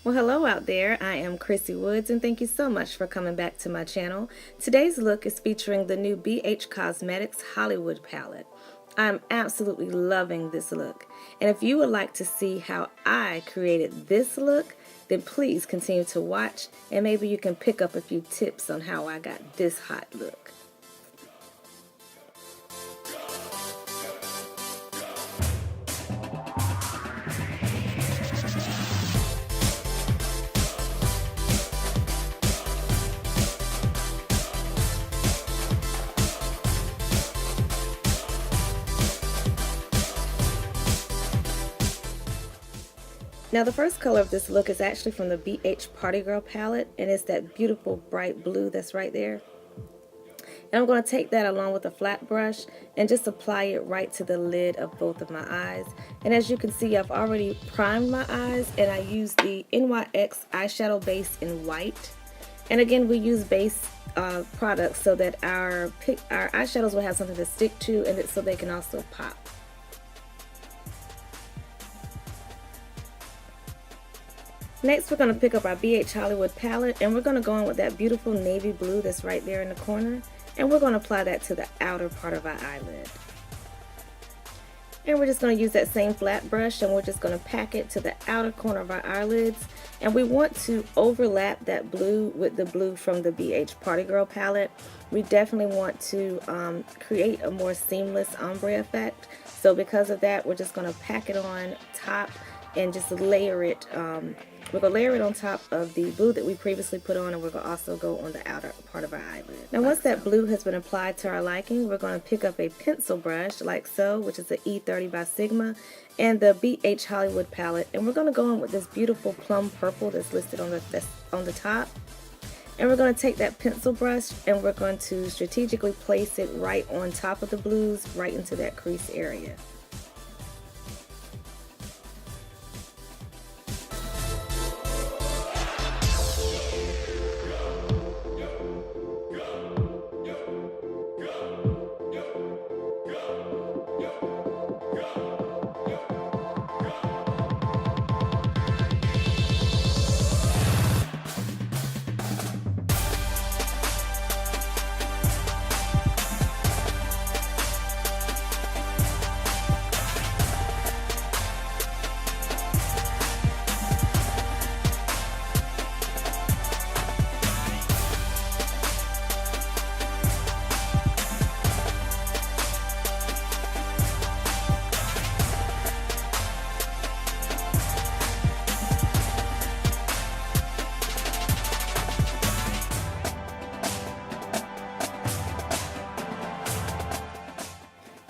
Well, hello out there. I am ChrissyWoods, and thank you so much for coming back to my channel. Today's look is featuring the new BH Cosmetics Hollywood palette. I'm absolutely loving this look, and if you would like to see how I created this look, then please continue to watch, and maybe you can pick up a few tips on how I got this hot look. Now the first color of this look is actually from the BH Party Girl palette, and it's that beautiful bright blue that's right there. And I'm going to take that along with a flat brush and just apply it right to the lid of both of my eyes. And as you can see, I've already primed my eyes, and I used the NYX eyeshadow base in white. And again, we use base products so that our eyeshadows will have something to stick to, and so they can also pop. Next, we're going to pick up our BH Hollywood palette, and we're going to go in with that beautiful navy blue that's right there in the corner, and we're going to apply that to the outer part of our eyelid. And we're just going to use that same flat brush, and we're just going to pack it to the outer corner of our eyelids, and we want to overlap that blue with the blue from the BH Party Girl palette. We definitely want to create a more seamless ombre effect, so because of that, we're just going to pack it on top and just layer it. We're going to layer it on top of the blue that we previously put on, and we're going to also go on the outer part of our eyelid. Now once that blue has been applied to our liking, we're going to pick up a pencil brush like so, which is the E.L.F by Sigma, and the BH Hollywood palette, and we're going to go in with this beautiful plum purple that's listed on the top. And we're going to take that pencil brush, and we're going to strategically place it right on top of the blues, right into that crease area.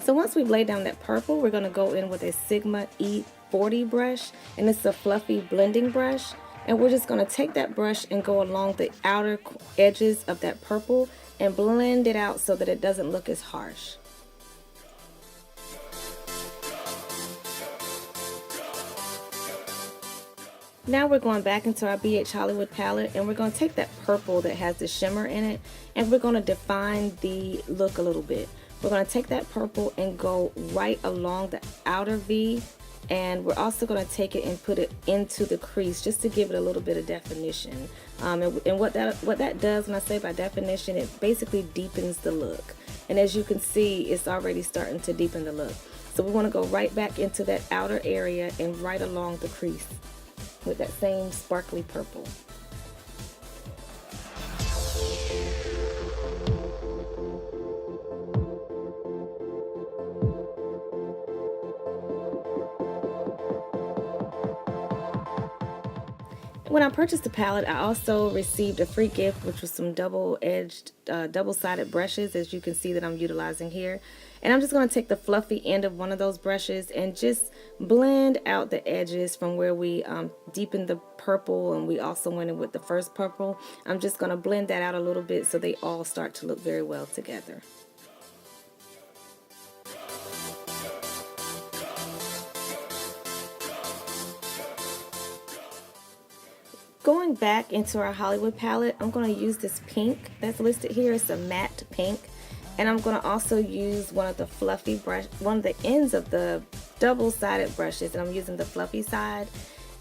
So once we've laid down that purple, we're going to go in with a Sigma E40 brush, and it's a fluffy blending brush, and we're just going to take that brush and go along the outer edges of that purple and blend it out so that it doesn't look as harsh. Now we're going back into our BH Hollywood palette, and we're going to take that purple that has the shimmer in it, and we're going to define the look a little bit. We're going to take that purple and go right along the outer V, and we're also going to take it and put it into the crease just to give it a little bit of definition. And what that does, when I say by definition, it basically deepens the look. And as you can see, it's already starting to deepen the look. So we want to go right back into that outer area and right along the crease with that same sparkly purple. When I purchased the palette, I also received a free gift, which was some double-edged, double-sided brushes, as you can see that I'm utilizing here. And I'm just going to take the fluffy end of one of those brushes and just blend out the edges from where we deepened the purple, and we also went in with the first purple. I'm just going to blend that out a little bit so they all start to look very well together. Going back into our Hollywood palette, I'm going to use this pink that's listed here. It's a matte pink, and I'm going to also use one of the fluffy brush, one of the ends of the double-sided brushes, and I'm using the fluffy side.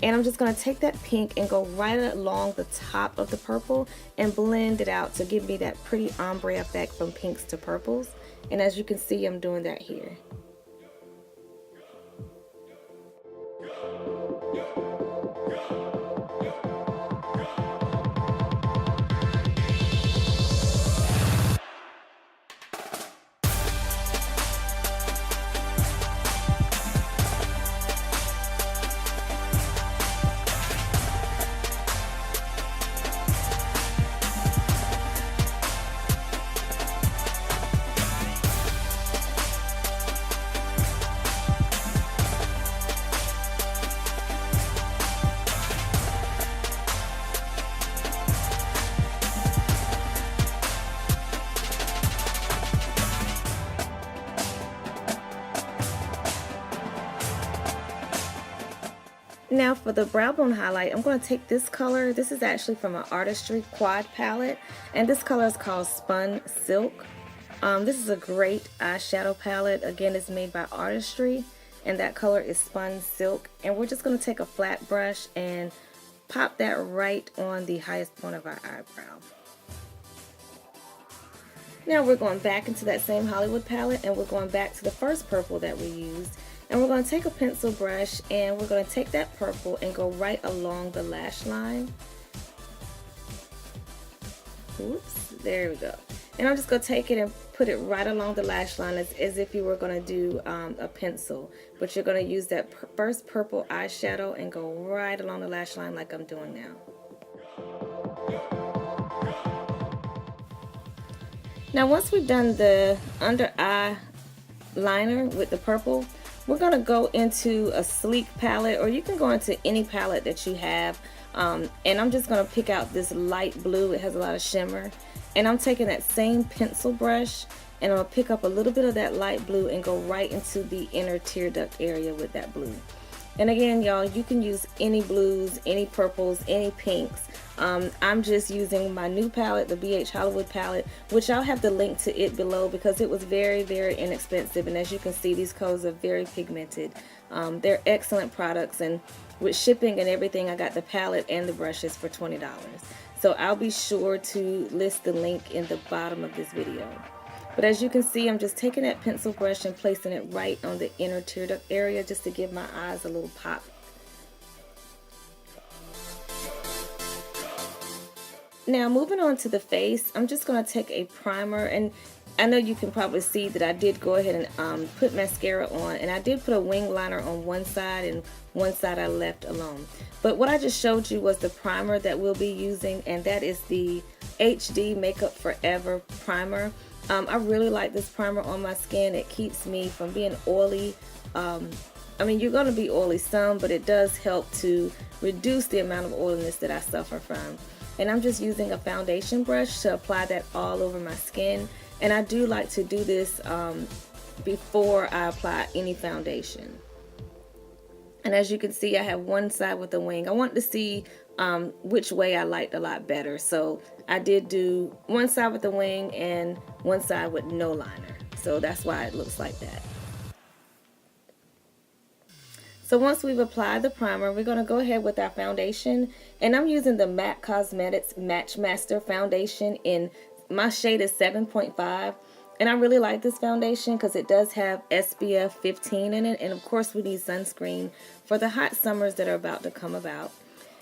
And I'm just going to take that pink and go right along the top of the purple and blend it out to give me that pretty ombre effect from pinks to purples. And as you can see, I'm doing that here. Now for the brow bone highlight, I'm going to take this color. This is actually from an Artistry quad palette, and this color is called Spun Silk. This is a great eyeshadow palette. Again, it's made by Artistry, and that color is Spun Silk. And we're just going to take a flat brush and pop that right on the highest point of our eyebrow. Now we're going back into that same Hollywood palette, and we're going back to the first purple that we used. And we're going to take a pencil brush and we're going to take that purple and go right along the lash line. Oops, there we go. And I'm just going to take it and put it right along the lash line as if you were going to do a pencil. But you're going to use that first purple eyeshadow and go right along the lash line like I'm doing now. Now once we've done the under eye liner with the purple, we're going to go into a sleek palette, or you can go into any palette that you have. And I'm just going to pick out this light blue. It has a lot of shimmer. And I'm taking that same pencil brush and I'm going to pick up a little bit of that light blue and go right into the inner tear duct area with that blue. And again, y'all, you can use any blues, any purples, any pinks. I'm just using my new palette, the BH Hollywood palette, which I'll have the link to it below because it was very, very inexpensive. And as you can see, these colors are very pigmented. They're excellent products, and with shipping and everything, I got the palette and the brushes for $20. So I'll be sure to list the link in the bottom of this video. But as you can see, I'm just taking that pencil brush and placing it right on the inner tear duct area just to give my eyes a little pop. Now moving on to the face, I'm just going to take a primer, and I know you can probably see that I did go ahead and put mascara on, and I did put a wing liner on one side and one side I left alone. But what I just showed you was the primer that we'll be using, and that is the HD Makeup Forever primer. I really like this primer on my skin. It keeps me from being oily. I mean, you're going to be oily some, but it does help to reduce the amount of oiliness that I suffer from. And I'm just using a foundation brush to apply that all over my skin. And I do like to do this before I apply any foundation. And as you can see, I have one side with the wing. I want to see which way I liked a lot better. So I did do one side with the wing and one side with no liner. So that's why it looks like that. So once we've applied the primer, we're going to go ahead with our foundation. And I'm using the MAC Cosmetics Match Master foundation in my shade is 7.5. And I really like this foundation because it does have SPF 15 in it. And of course we need sunscreen for the hot summers that are about to come about.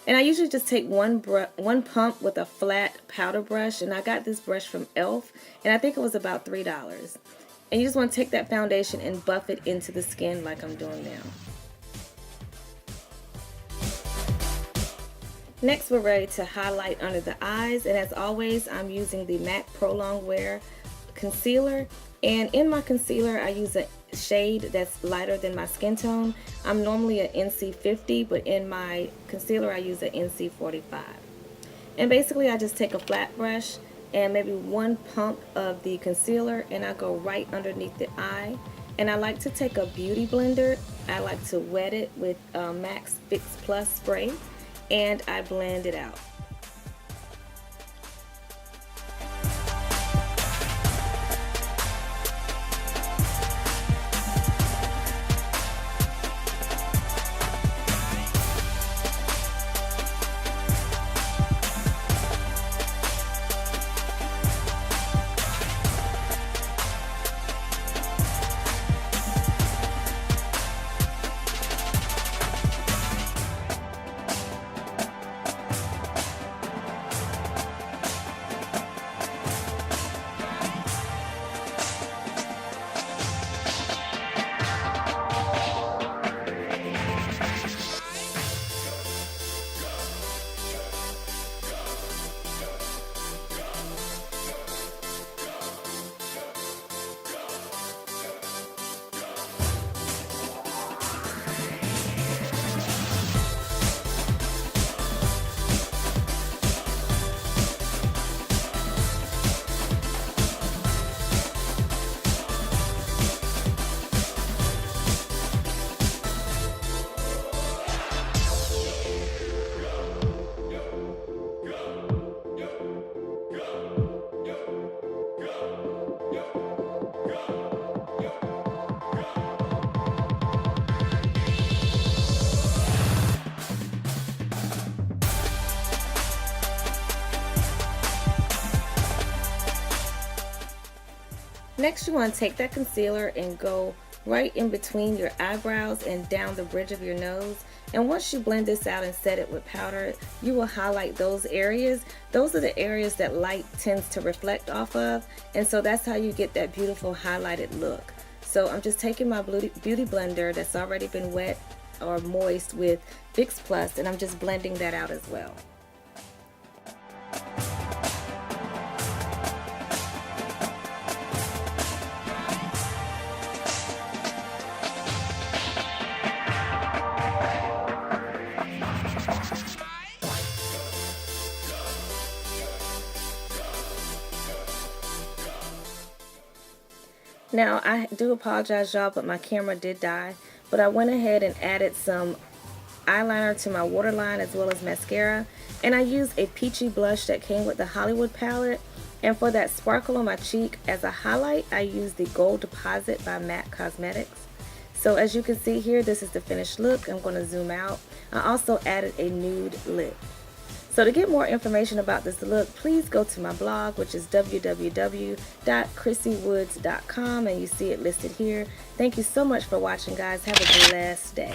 And I usually just take one pump with a flat powder brush. And I got this brush from E.L.F. And I think it was about $3. And you just want to take that foundation and buff it into the skin like I'm doing now. Next, we're ready to highlight under the eyes, and as always, I'm using the MAC Pro Longwear concealer. And in my concealer, I use a shade that's lighter than my skin tone. I'm normally an NC 50, but in my concealer, I use an NC 45. And basically, I just take a flat brush and maybe one pump of the concealer, and I go right underneath the eye. And I like to take a beauty blender. I like to wet it with MAC's Fix Plus spray, and I blend it out. Next, you want to take that concealer and go right in between your eyebrows and down the bridge of your nose. And once you blend this out and set it with powder, you will highlight those areas. Those are the areas that light tends to reflect off of, and so that's how you get that beautiful highlighted look. So I'm just taking my beauty blender that's already been wet or moist with Fix Plus, and I'm just blending that out as well. Now, I do apologize, y'all, but my camera did die. But I went ahead and added some eyeliner to my waterline as well as mascara. And I used a peachy blush that came with the Hollywood palette. And for that sparkle on my cheek as a highlight, I used the Gold Deposit by MAC Cosmetics. So as you can see here, this is the finished look. I'm going to zoom out. I also added a nude lip. So to get more information about this look, please go to my blog, which is www.ChrissyWoods.com, and you see it listed here. Thank you so much for watching, guys. Have a blessed day.